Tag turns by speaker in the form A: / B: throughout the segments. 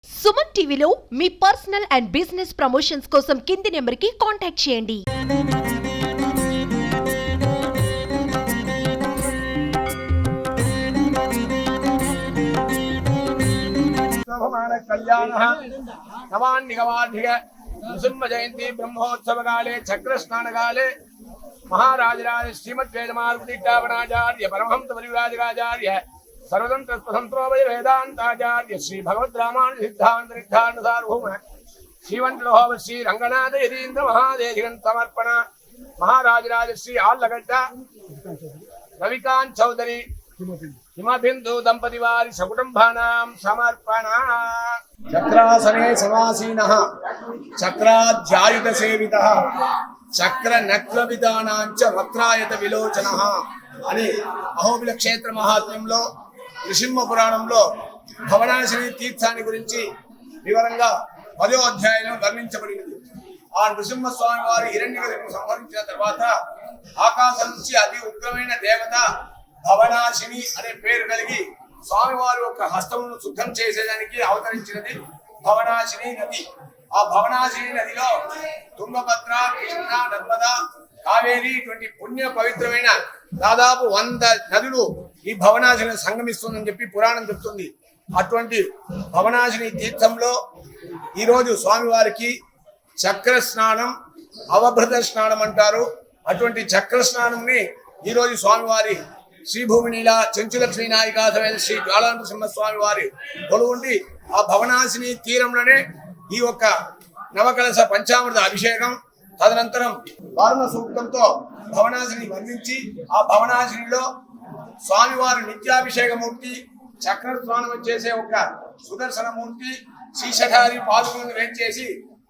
A: సుమన్ టీవీలో మీ personal and business promotions కోసం కింది నెంబర్కి కాంటాక్ట్ చేయండి.
B: నృసింహ జయంతి బ్రహ్మోత్సవ కాలే చక్ర స్నాన కాలే మహారాజరాజ శ్రీమద్ వేదమార్గదిట్టావనాచార్య పరమహంస పరివ్రాజకాచార్య సర్వతంత్ర స్వతంత్రోభయ వేదాంతాచార్య శ్రీ భగవద్ రామానుజ సిద్ధాంత నిర్ధారణ సార్వభౌమ శ్రీవంతుడోహ శ్రీ రంగనాథ యతీంద్ర మహాదేశికన్ సమర్పణ మహారాజరాజ శ్రీ ఆళ్లగడ్డ రవికాంత్ చౌదరి హిమబిందు దంపతి వారి సకుటుంబానాం సమర్పణ. చక్రాసనే సమాసీనః చక్రాధ్యాయుత సేవితః చక్ర నక్ల విధానాంచ వక్రాయత విలోచనః అని అహోబిల క్షేత్ర మహాత్మ్యంలో నృసింహ పురాణంలో భవనాశిని తీర్థాన్ని గురించి వివరంగా 10వ అధ్యాయంలో వర్ణించబడినది. ఆ నృసింహ స్వామి వారి హిరణ్యకశిపును సంహరించిన తర్వాత ఆకాశం నుంచి అతి ఉగ్రమైన దేవత భవనాశిని అనే పేరు కలిగి స్వామివారి యొక్క హస్తమును శుద్ధం చేసేదానికి అవతరించినది భవనాశిని నది. ఆ భవనాశిని నదిలో తుంగభద్ర, కృష్ణ, నర్మదా, కావేరి ఇటువంటి పుణ్య పవిత్రమైన దాదాపు 100 నదులు ఈ భవనాశిని సంగమిస్తుందని చెప్పి పురాణం చెప్తుంది. అటువంటి భవనాశిని తీర్థంలో ఈరోజు స్వామివారికి చక్ర స్నానం, అవభృత స్నానం అంటారు. అటువంటి చక్ర స్నానంని ఈరోజు స్వామివారి శ్రీభూమి నీల చెంచులక్ష్మీ నాయికా సమేత శ్రీ జ్వాలానరసింహస్వామి వారి కొలువుండి ఆ భవనాశిని తీరంలోనే ఈ యొక్క నవకలశ పంచామృత అభిషేకం, తదనంతరం వారుణ సూక్తంతో భవనాశిని వర్ణించి ఆ భవనాశినిలో స్వామివారి నిత్యాభిషేకమూర్తి, చక్ర స్నానం చేసే ఒక సుదర్శనమూర్తి, శ్రీశఠారి పాదుకులను వేంచేసి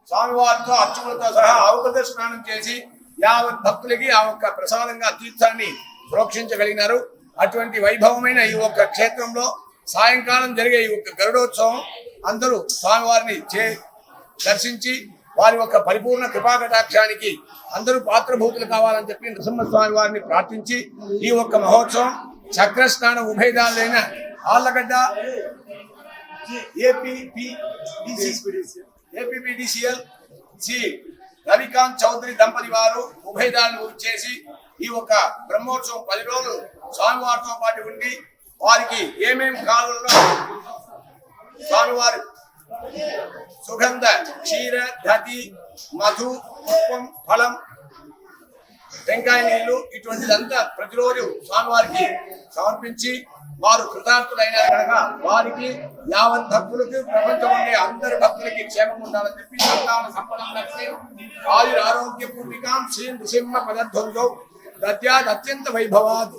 B: స్వామివారితో అర్చకులతో సహా అవభృత స్నానం చేసి యావత్ భక్తులకి ఆ ఒక్క ప్రసాదంగా తీర్థాన్ని ప్రోక్షించగలిగినారు. అటువంటి వైభవమైన ఈ ఒక్క క్షేత్రంలో సాయంకాలం జరిగే ఈ ఒక్క గరుడోత్సవం అందరూ స్వామివారిని దర్శించి వారి యొక్క పరిపూర్ణ కృపాకటాక్షానికి అందరూ పాత్రభూతులు కావాలని చెప్పి నృసింహస్వామి వారిని ప్రార్థించి ఈ ఒక్క మహోత్సవం చక్ర స్నాన ఉభయదారులైన ఆళ్లగడ్డ ఏపీపీడీసీఎల్ శ్రీ రవికాంత్ చౌదరి దంపతి వారు ఉభయదారులు చేసి ఈ ఒక బ్రహ్మోత్సవం 10 రోజులు స్వామివారితో పాటు ఉండి వారికి ఏమేమి కాలంలో స్వామివారి సుగంధ క్షీర, దధి, మధు, పుష్పం, ఫలం, టెంకాయ నీళ్లు ఇటువంటిదంతా ప్రతిరోజు స్వామివారికి సమర్పించి వారు కృతార్థులైన కనుక వారికి యావత్ భక్తులకి ప్రపంచం ఉండే అందరి భక్తులకి క్షేమం ఉండాలని చెప్పి సంతాన సంపదం లక్ష్మి ఆయుర ఆరోగ్య పూర్వికాం శ్రీ నృసింహ పదధ్వంజౌ దద్యాద్ అత్యంత వైభవాద్